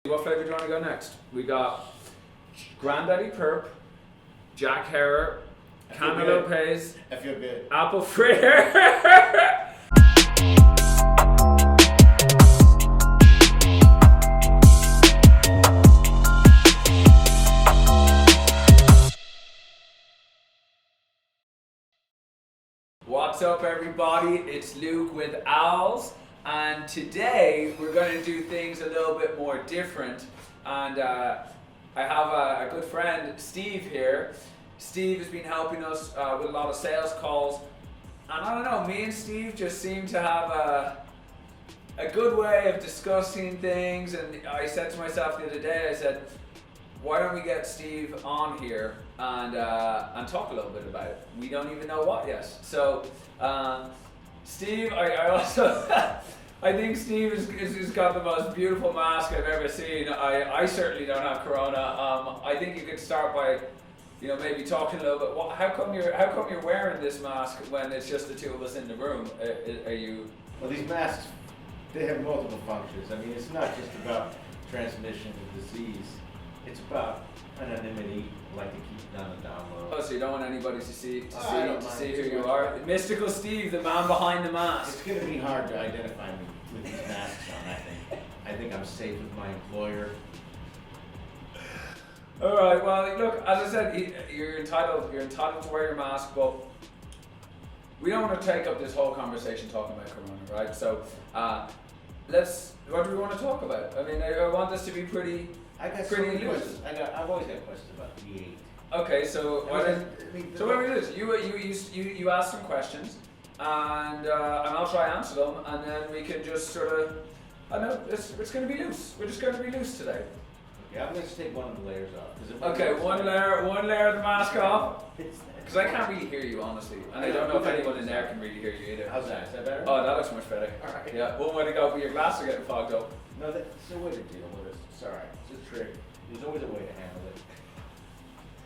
What flavour do you want to go next? We got Granddaddy Perp, Jack Herrer, Cantaloupe Haze, I feel good. Apple Fritter. What's up, everybody? It's Luke with Owls, and today we're going to do things a little bit more different. And I have a good friend, Steve, here. Steve has been helping us with a lot of sales calls, and I don't know, me and Steve just seem to have a good way of discussing things. And I said to myself the other day, I said, why don't we get Steve on here and talk a little bit about it? We don't even know what yet. So, Steve, I also, I think Steve has got the most beautiful mask I've ever seen. I certainly don't have corona. I think you could start by, maybe talking a little bit. How come you're wearing this mask when it's just the two of us in the room? Are you? Well, these masks, they have multiple functions. I mean, it's not just about transmission of disease. It's about anonymity, like to keep it on the down low. Oh, so you don't want anybody to see who you much. are? Mystical Steve, the man behind the mask. It's going to be hard to identify me with these masks on, I think. I think I'm safe with my employer. All right. Well, look, as I said, you're entitled to wear your mask, but we don't want to take up this whole conversation talking about corona, right? So, what do we want to talk about? I mean, I want this to be pretty. I got so pretty many loose. questions. I've always got questions about D8. Okay, so what it is? You ask some questions, and I'll try to answer them, and then we can just sort of. I know it's going to be loose. We're just going to be loose today. Okay, I'm going to take one of the layers off. Okay, one layer of the mask off. Because I can't really hear you, honestly, and I don't know if anyone in there can really hear you either. How's that? Is that better? Oh, that looks much better. All right. Yeah, one way to go, but your glasses are getting fogged up. No, that's a way to deal with it. It's all right. It's a trick. There's always a way to handle it.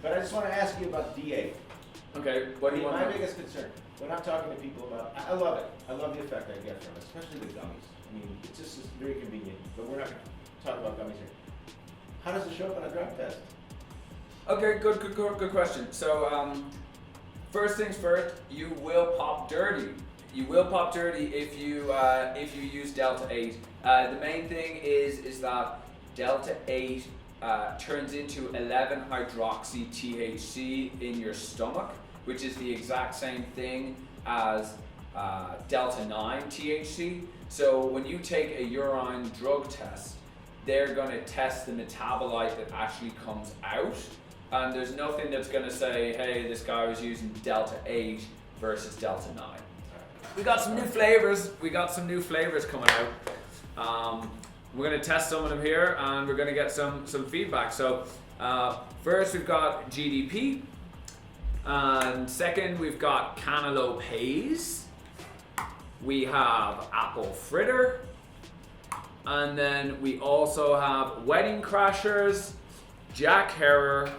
But I just want to ask you about D8. Okay, what do you want? My biggest concern when I'm talking to people about, I love it. I love the effect I get from it, especially the gummies. I mean, it's just very convenient. But we're not going to talk about gummies here. How does it show up on a drug test? Okay, good question. So, first things first, you will pop dirty. You will pop dirty if you use Delta 8. The main thing is that Delta 8 turns into 11-hydroxy THC in your stomach, which is the exact same thing as Delta 9 THC. So when you take a urine drug test, they're going to test the metabolite that actually comes out, and there's nothing that's going to say, hey, this guy was using Delta 8 versus Delta 9. We got some new flavors coming out. We're going to test some of them here, and we're going to get some feedback. So first we've got GDP, and second we've got Cantaloupe Haze. We have Apple Fritter, and then we also have Wedding Crashers, Jack Herrer,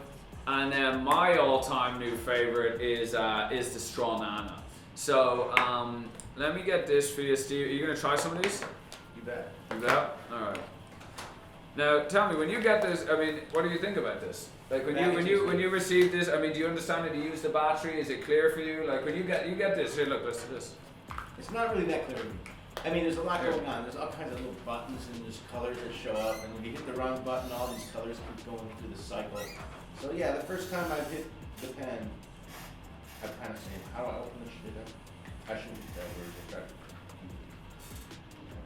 and then my all-time new favorite is the Straw Nana. So let me get this for you, Steve. Are you going to try some of these? You bet. You bet? Alright. Now tell me, when you get this, I mean, what do you think about this? Like when you receive this, I mean, do you understand how to use the battery? Is it clear for you? Like when you get this, here, look, listen to this. It's not really that clear to me. I mean, there's a lot going on. There's all kinds of little buttons and there's colors that show up, and when you hit the wrong button, all these colors keep going through the cycle. So yeah, the first time I hit the pen, I'm kind of saying, how do I open this shit up? I shouldn't do that word.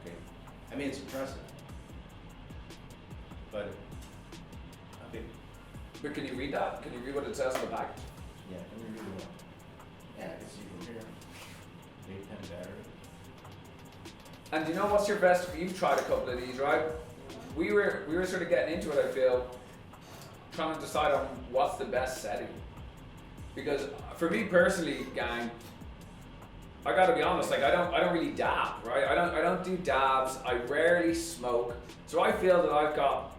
Okay. I mean, it's impressive. But, okay. But can you read that? Can you read what it says on the back? Yeah, let me read it. Yeah, I can see from here. 8-10 battery. And you know what's your best? You've tried a couple of these, right? We were sort of getting into it, I feel, trying to decide on what's the best setting. Because for me personally, gang, I gotta be honest, like I don't really dab, right? I don't do dabs. I rarely smoke. So I feel that I've got,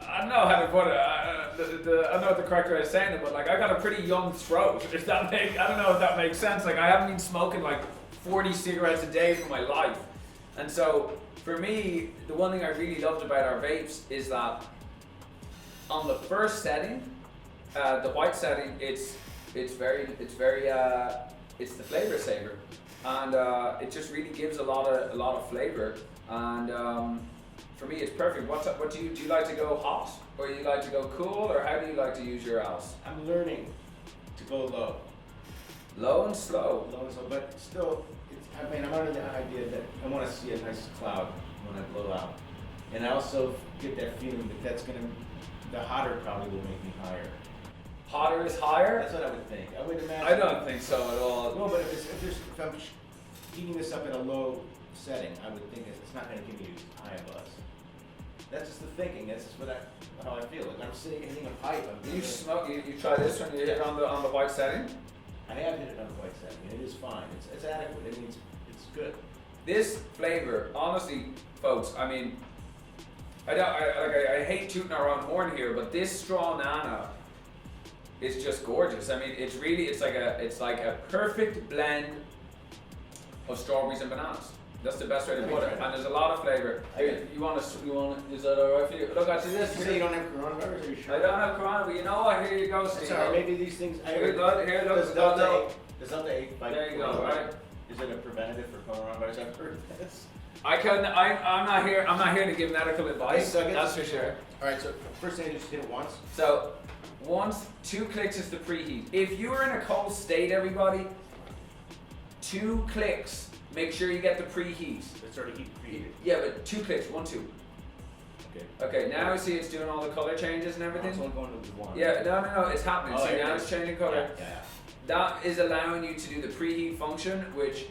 I don't know how to put it. I don't know what the correct way of saying it, but like I got a pretty young throat. I don't know if that makes sense. Like I haven't been smoking like 40 cigarettes a day for my life. And so for me, the one thing I really loved about our vapes is that on the first setting, the white setting, it's the flavor saver, and it just really gives a lot of flavor. And for me, it's perfect. What do you like to go hot, or you like to go cool, or how do you like to use your owls? I'm learning to go low. Low and slow. Low and slow, but still, I'm under the idea that I want to see a nice cloud when I blow out. And I also get that feeling that the hotter probably will make me higher. Hotter is higher? That's what I would think. I would imagine. I don't think so at all. No, but if I'm heating this up at a low setting, I would think it's not going to give me as high a buzz. That's just the thinking. That's just how I feel. Like I'm sitting hitting a pipe. You try this when you hit it on the white setting? I have hit it on the white setting, and it is fine. It's adequate. I mean, it's good. This flavor, honestly, folks. I mean, I hate tooting our own horn here, but this straw nana is just gorgeous. I mean, it's like a perfect blend of strawberries and bananas. That's the best way to put it. And there's a lot of flavor. Here, you want to? Is that alright for you? Look, actually, this. You say you don't have coronavirus? Are you sure? I don't have corona, but you know what? Here you go, Steve. Sorry, maybe these things. Here, look. Does Delta 8 fight There you go. coronavirus? Right. Is it a preventative for coronavirus? I've heard this. I'm not here to give medical advice. Okay, so that's for sure. All right. So first thing, I just hit it once. So, once 2 clicks is the preheat. If you are in a cold state, everybody, 2 clicks. Make sure you get the preheat. It's already preheated. Yeah, but 2 clicks, 1, 2. Okay. Okay, now see it's doing all the color changes and everything. It's only going to the one. Yeah, no, it's happening. Oh, See, now it's changing color. Yeah. That is allowing you to do the preheat function, which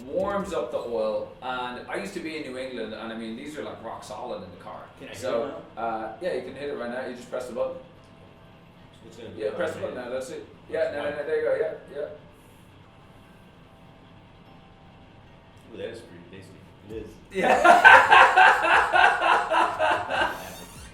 warms up the oil. And I used to be in New England, and I mean, these are like rock solid in the car. Can I hit so, it now? yeah, you can hit it right now. You just press the button. It's gonna be Yeah, press the button now. That's it. Yeah, no, there you go. Yeah. Ooh, that is pretty tasty. It is. Yeah.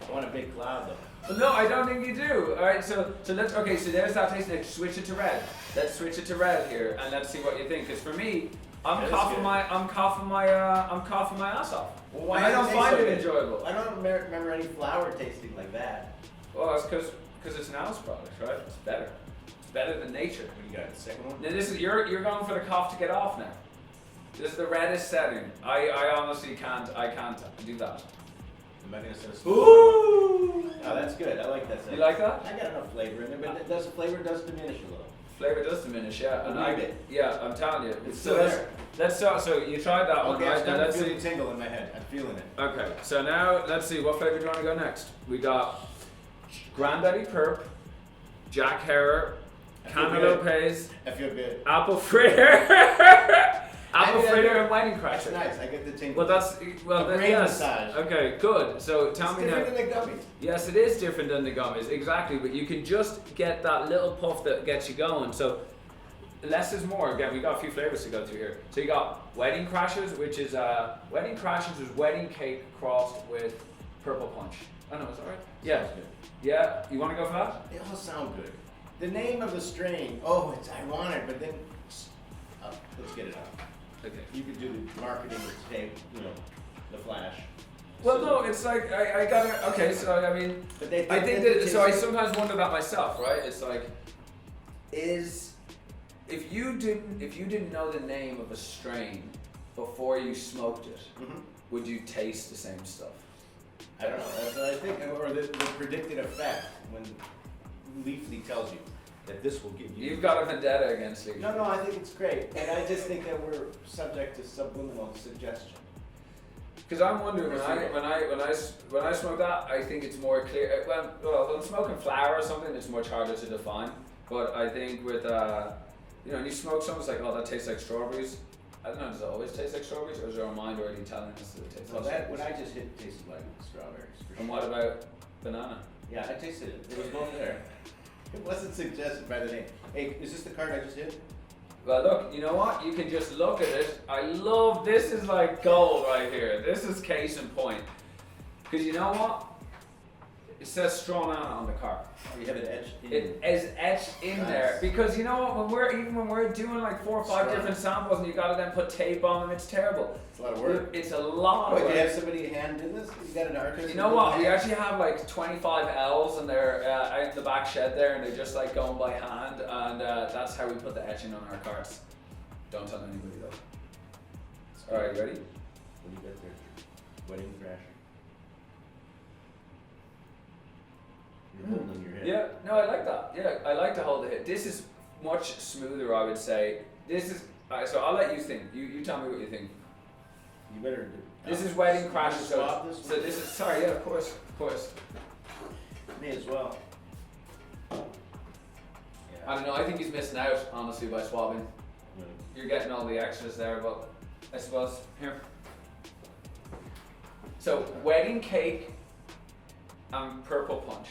I want a big cloud though. No, I don't think you do. All right, so let's. Okay, so there's that taste. Let's switch it to red. Let's switch it to red here, and let's see what you think. Because for me, I'm coughing my ass off. Well, why I don't does it taste find so it good? enjoyable. I don't remember any flour tasting like that. Well, that's because it's an ounce product, right? It's better. It's better than nature. What do you got? The second one? Now this is you're going for the cough to get off now. This is the reddest setting. I honestly can't do that. Am I gonna say this? Ooh! Oh, that's good. I like that. You like that? I got enough flavor in there, but the flavor does diminish a little. Flavor does diminish, yeah. And A wee bit. yeah, I'm telling you. It's So still there. so you tried that one, Okay, right? I'm Now starting to let's feel see. the tingle in my head. I'm feeling it. Okay, so now let's see what flavor do you want to go next. We got Granddaddy Perp, Jack Herer, I feel Cantaloupe, I feel good. Apple Fritter, Apple I Fritter, and Wedding That's Crasher. nice. I get the tingle. Well, that's A brain yes. massage. Okay, good. So tell It's me now. different than the gummies. Yes, it is different than the gummies, exactly. But you can just get that little puff that gets you going. So less is more. Again, we got a few flavors to go through here. So you got Wedding Crashers, which is Wedding Crashers is wedding cake crossed with purple punch. Oh no, is that right? Yeah. Sounds good. Yeah. You want to go for that? They all sound good. The name of the strain, oh, it's ironic, but then let's get it out. Okay. You could do the marketing with tape, the flash. Well, no, it's like I gotta. Okay, so I mean, But they I think that. So I sometimes wonder that myself, right? It's like, if you didn't know the name of a strain before you smoked it, would you taste the same stuff? I don't know. That's what I think, or the predicted effect when Leafly tells you that this will give you. You've got a vendetta against Leafly. No, I think it's great, and I just think that we're subject to subliminal suggestion. Because I'm wondering when I smoke that, I think it's more clear. When I'm smoking flower or something, it's much harder to define. But I think with when you smoke something, it's like, oh, that tastes like strawberries. I don't know, does it always taste like strawberries, or is our mind already telling us that it tastes Well, like that strawberries? what I just hit tasted like strawberries. For And sure. what about banana? Yeah, I tasted it. It was both there. It wasn't suggested by the name. Hey, is this the card I just hit? Well, look, you know what? You can just look at it. I love this. Is like gold right here. This is case in point. Because you know what? It says Straw Nana on the car. Oh, you have it etched in. It is etched in Nice. there because you know what? When we're doing like 4 or 5 Straw. different samples and you gotta then put tape on them, it's terrible. It's a lot of work. It's a lot of Wait, work. do you have somebody hand do this? You got an artist? You know what? We actually have like 25 L's and they're out in the back shed there and they're just like going by hand and that's how we put the etching on our cards. Don't tell anybody though. Alright, you ready? What do you got there? Wedding Crasher. You're holding your head. Yeah, no, I like that. Yeah, I like to hold the hit. This is much smoother, I would say. This is, so I'll let you think. You tell me what you think. You better do. This is Wedding Crasher. Wanna swap this So one? this is, sorry, yeah, of course. Me as well. I Yeah. don't know, I think he's missing out, honestly, by swapping. Really. You're getting all the extras there, but I suppose, here. So, wedding cake and purple punch.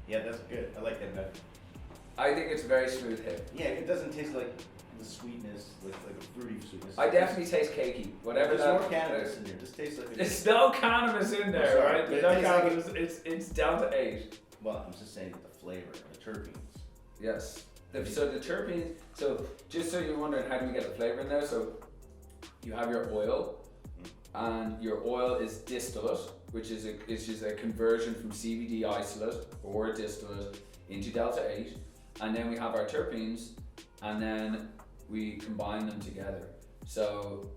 Yeah, that's good. I like that better. I think it's a very smooth hit. Yeah, it doesn't taste like the sweetness, like a fruity sweetness. I definitely taste cakey. Whatever There's that. more cannabis in here. This tastes like a. There's no cannabis in there, sorry, right? but There's it no tastes like cannabis. It's down to 8. Well, I'm just saying the flavor, the terpenes. Yes. So the terpenes. So just so you're wondering, how do we get the flavor in there? So you have your oil, and your oil is distillate, which is a conversion from CBD isolate or distillate into delta 8, and then we have our terpenes, and then we combine them together. So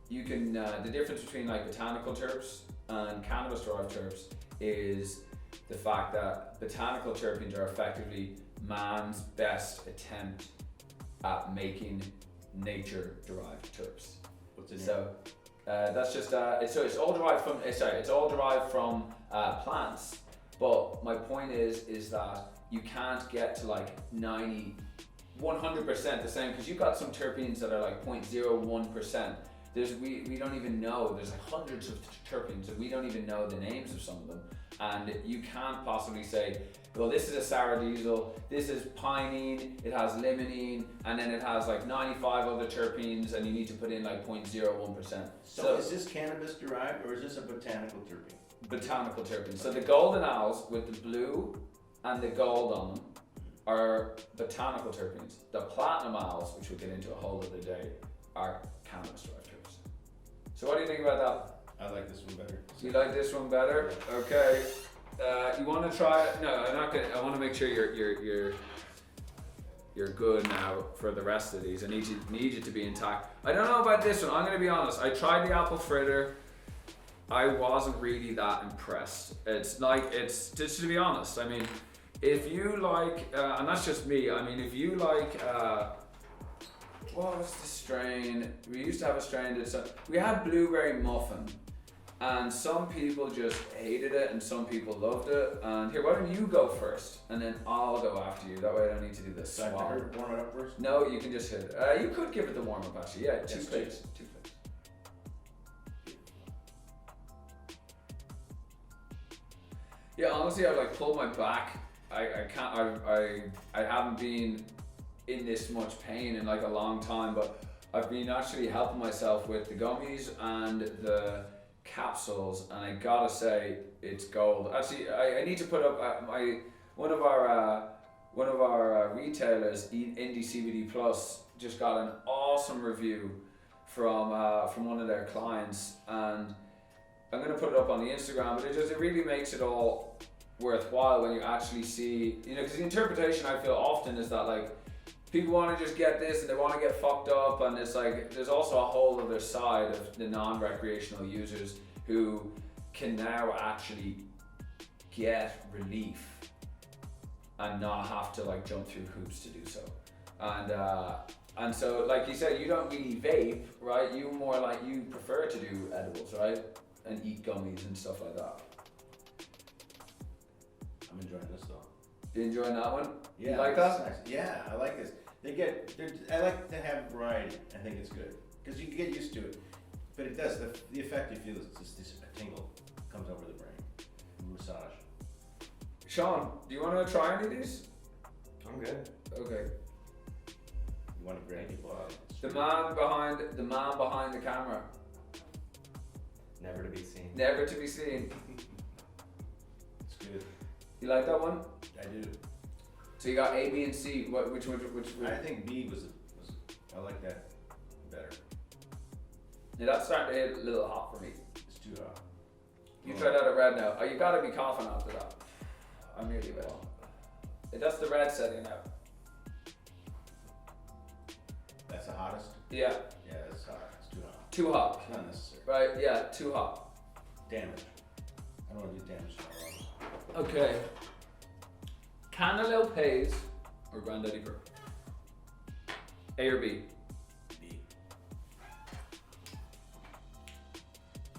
you can the difference between like botanical terps and cannabis derived terps is the fact that botanical terpenes are effectively man's best attempt at making nature derived terps. What's in here? So that's just it's all derived from it's all derived from plants. But my point is that you can't get to like 100% the same, because you've got some terpenes that are like 0.01%. We don't even know, there's like hundreds of terpenes and we don't even know the names of some of them, and you can't possibly say, well, this is a sour diesel, this is pinene, it has limonene, and then it has like 95 other terpenes, and you need to put in like 0.01%. So is this cannabis derived or is this a botanical terpene? Botanical terpenes. So the golden owls with the blue and the gold on them are botanical terpenes. The platinum owls, which we'll get into a whole other day, are cannabis derived terpenes. So what do you think about that? I like this one better. You like this one better? Okay. You want to try it? No, I'm not gonna. I want to make sure you're good now for the rest of these. I need you to be intact. I don't know about this one. I'm gonna be honest. I tried the apple fritter. I wasn't really that impressed. It's just to be honest. I mean, if you like, and that's just me. I mean, if you like, what was the strain? We used to have a strain that we had blueberry muffin. And some people just hated it and some people loved it. And here, why don't you go first? And then I'll go after you. That way I don't need to do this. So I have to warm it up first? No, you can just hit it. You could give it the warm up actually. Yeah, two Yes, plates. Yeah, honestly, I've like pulled my back. I can't, I haven't been in this much pain in like a long time, but I've been actually helping myself with the gummies and the capsules, and I gotta say it's gold. Actually, I need to put up one of our retailers, Indie CBD Plus, just got an awesome review from one of their clients, and I'm gonna put it up on the Instagram. But it really makes it all worthwhile when you actually see, because the interpretation I feel often is that like people want to just get this and they want to get fucked up, and it's like there's also a whole other side of the non-recreational users who can now actually get relief and not have to like jump through hoops to do so. And so like you said, you don't really vape, right? You more like you prefer to do edibles, right? And eat gummies and stuff like that. I'm enjoying this though. You enjoying that one? Yeah, You like this is that? nice. Yeah, I like this. I like to have variety. I think it's good because you can get used to it. But it does, the effect you feel is just this tingle comes over the brain. Massage. Sean, do you want to try any of these? I'm good. Okay. You want to grab people out. The man behind the camera. Never to be seen. Never to be seen. It's good. You like that one? I do. So you got A, B, and C. Which one? I think B was I like that better. Yeah, that's starting to hit a little hot for me. It's too hot. You tried out a red now. Oh, you gotta be coughing after that. I'm nearly wet. That's the red setting now. That's the hottest? Yeah. Yeah, that's hot. It's too hot. Too hot. It's not necessary. Right, yeah, too hot. Damage. I don't want to do damage to my lungs. Okay. Cantaloupe Haze or Granddaddy Burr? A or B? B.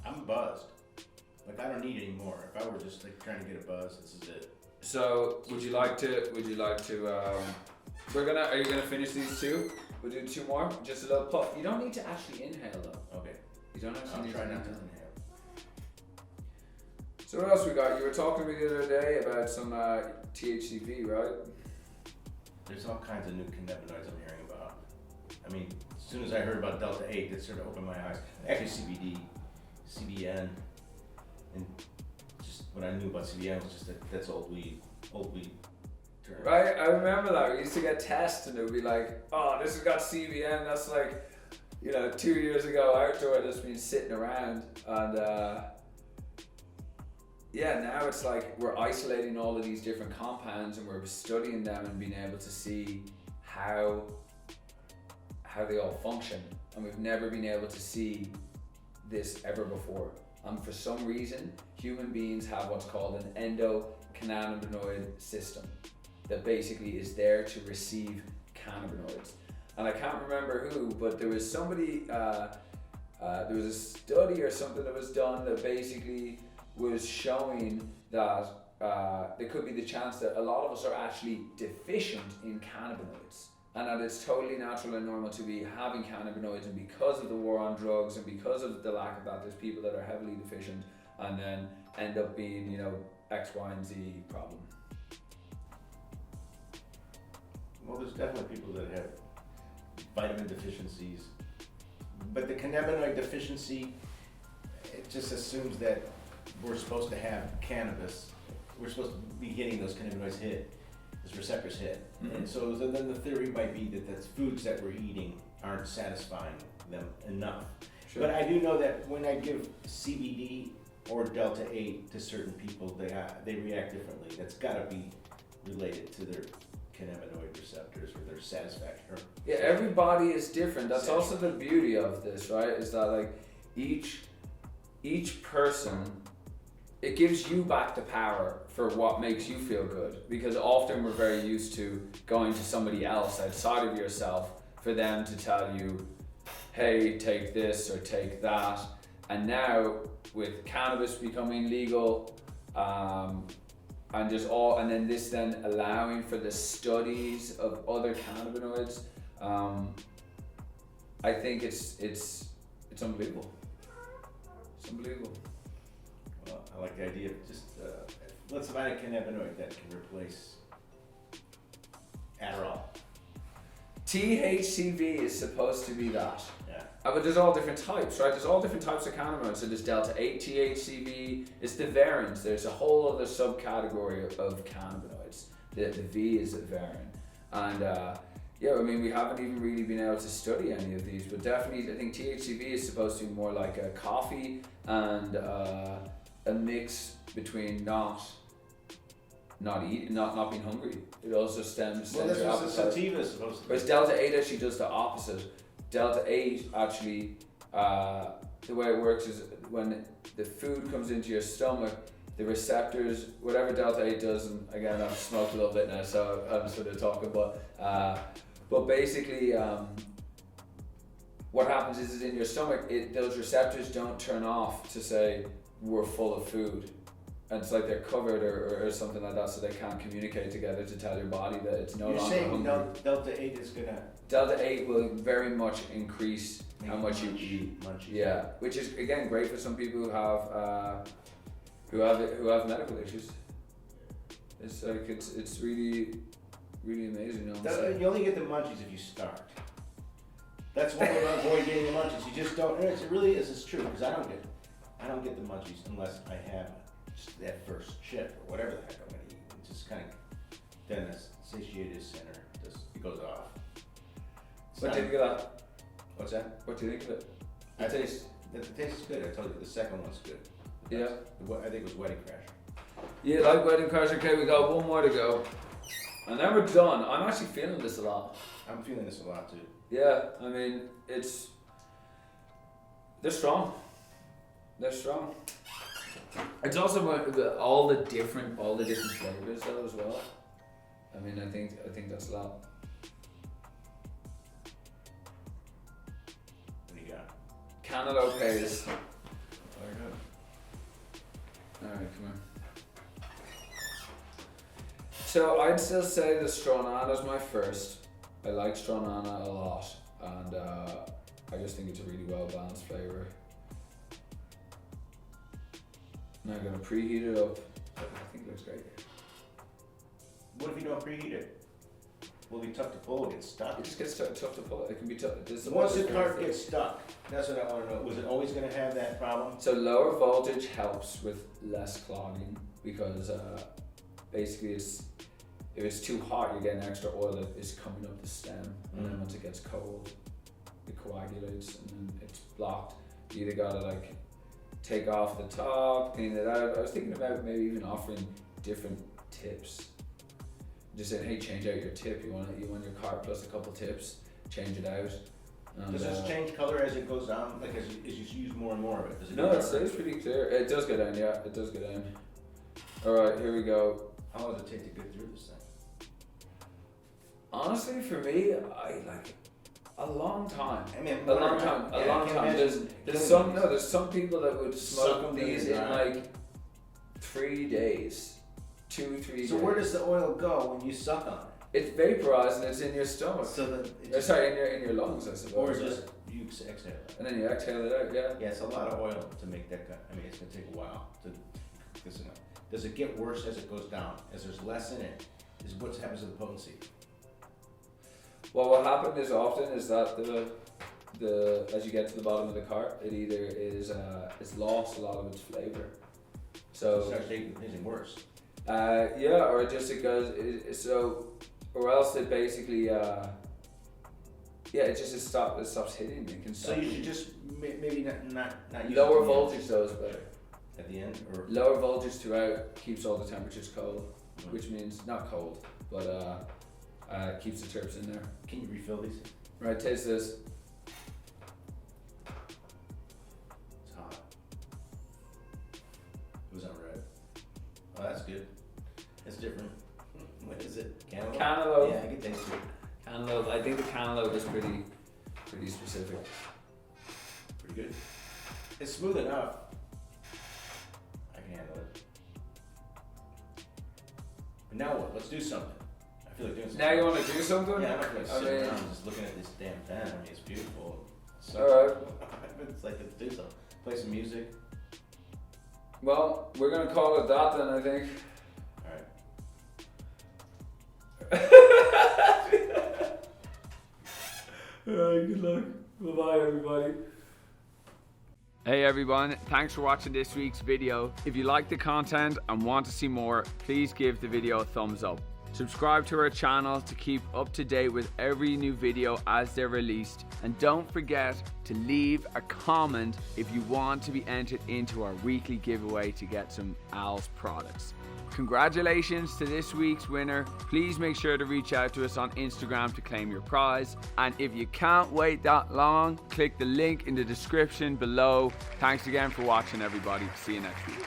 I'm buzzed. Like, I don't need any more. If I were just like trying to get a buzz, this is it. So would you like to are you gonna finish these two? We'll do two more, just a little puff. You don't need to actually inhale though. Okay. You don't actually I'll need try to not to inhale. inhale. So what else we got? You were talking to me the other day about some THCV, right? There's all kinds of new cannabinoids I'm hearing about. I mean, as soon as I heard about Delta 8, it sort of opened my eyes. Actually, CBD, CBN, and just what I knew about CBN was just that that's old weed term. Right, I remember that. We used to get tests and it would be like, oh, this has got CBN. That's like, 2 years ago outdoor that's been sitting around. And now it's like we're isolating all of these different compounds and we're studying them and being able to see how they all function. And we've never been able to see this ever before. And for some reason, human beings have what's called an endocannabinoid system that basically is there to receive cannabinoids. And I can't remember who, but there was somebody, there was a study or something that was done that basically was showing that there could be the chance that a lot of us are actually deficient in cannabinoids. And that it's totally natural and normal to be having cannabinoids, and because of the war on drugs and because of the lack of that, there's people that are heavily deficient and then end up being, X, Y, and Z problem. Well, there's definitely people that have vitamin deficiencies, but the cannabinoid deficiency, it just assumes that we're supposed to have cannabis. We're supposed to be getting those cannabinoids hit, those receptors hit. Mm-hmm. And so then the theory might be that the foods that we're eating aren't satisfying them enough. Sure. But I do know that when I give CBD or Delta 8 to certain people, they react differently. That's got to be related to their cannabinoid receptors or their satisfaction. Yeah, every body is different. That's also the beauty of this, right? Is that like each person, it gives you back the power for what makes you feel good, because often we're very used to going to somebody else outside of yourself for them to tell you, hey, take this or take that. And now with cannabis becoming legal, and then this then allowing for the studies of other cannabinoids, I think it's unbelievable. It's unbelievable. Well, I like the idea of just let's find a cannabinoid that can replace Adderall. THCV is supposed to be that. Yeah. But there's all different types, right? There's all different types of cannabinoids. So there's Delta 8 THCV, it's the variants. There's a whole other subcategory of cannabinoids. The V is a variant. And we haven't even really been able to study any of these, but definitely I think THCV is supposed to be more like a coffee and a mix between not being hungry. It also stems Well, that's to what the appetite. sativa is supposed to be. Whereas Delta 8 actually does the opposite. Delta 8 actually, the way it works is when the food comes into your stomach, the receptors, whatever Delta 8 does, and again I've smoked a little bit now, so I'm sort of talking, but basically what happens is in your stomach, those receptors don't turn off to say we're full of food. And it's like they're covered or something like that, so they can't communicate together to tell your body that it's no You're longer saying hungry. Delta 8 is gonna Delta 8 will very much increase make how much you munch- eat. munchies. Yeah, which is again great for some people who have medical issues. It's like it's really amazing. Honestly. You only get the munchies if you start. That's one way to avoid getting the munchies. You just don't. It really is. It's true because I don't get. I don't get the munchies unless I have just that first chip or whatever the heck I'm gonna eat. It just kind of, then the satiated center, it goes off. What do you think of that? What's that? What do you think of it? The taste is good. I told you the second one's good. Yeah. I think it was Wedding Crasher. Yeah, like Wedding Crasher. Okay, we got one more to go. And then we're done. I'm actually feeling this a lot. I'm feeling this a lot too. Yeah, I mean, they're strong. They're strong. It's also all the different flavors though as well. I mean, I think that's a lot. What do you got? Cantaloupe haze. Very good. All right, come on. So I'd still say the Stronana is my first. I like Stronana a lot, and I just think it's a really well balanced flavor. Now I'm gonna preheat it up. I think it looks great. What if you don't preheat it? Will it be tough to pull? It gets stuck. It just gets tough to pull. It can be tough. Once the cart gets stuck, that's what I want to know. Was it always going to have that problem? So lower voltage helps with less clogging because basically if it's too hot, you're getting extra oil that is coming up the stem, and then once it gets cold, it coagulates and then it's blocked. You either gotta like take off the top, clean it out. I was thinking about maybe even offering different tips. Just saying, hey, change out your tip. You want your cart plus a couple tips. Change it out. And, does this change color as it goes down? Like as you use more and more of it? Does it no, it stays pretty clear. It does go down. Yeah, it does go down. All right, here we go. How long does it take to get through this thing? Honestly, for me, I like a long time. I mean, a long time. There's some people that would smoke these in like 3 days, 2-3 days. So where does the oil go when you suck on it? It's vaporized and it's in your stomach. So that in your lungs, I suppose. Or just you exhale it. And then you exhale it out. Yeah. Yeah, it's a lot of oil to make that. I mean, it's gonna take a while to. Does it get worse as it goes down? As there's less in it, is what happens to the potency? Well, what happens is that the as you get to the bottom of the cart, it either is it's lost a lot of its flavor. So it starts tasting worse. Yeah, or it goes or else it basically it stops hitting. It can stop. So you should just maybe not use lower voltage though is better. At the end, or lower voltage throughout keeps all the temperatures cold, which means not cold, but keeps the terps in there. Can you refill these? Right, taste this. It's hot. It was on red. Oh, that's good. It's different. What is it? Cantaloupe? Cantaloupe. Yeah, I can taste it. Cantaloupe. I think the cantaloupe is pretty specific. Pretty good. It's smooth enough. I can handle it. But now what? Let's do something. I feel like doing something. Now you want to do something? Yeah, I'm not going to sit around just looking at this damn pen. I mean, it's beautiful. So, alright. It's like, let's do something. Play some music. Well, we're going to call it that then, I think. Alright, good luck. Bye-bye, everybody. Hey everyone, thanks for watching this week's video. If you like the content and want to see more, please give the video a thumbs up. Subscribe to our channel to keep up to date with every new video as they're released. And don't forget to leave a comment if you want to be entered into our weekly giveaway to get some Al's products. Congratulations to this week's winner. Please make sure to reach out to us on Instagram to claim your prize. And if you can't wait that long, click the link in the description below. Thanks again for watching, everybody. See you next week.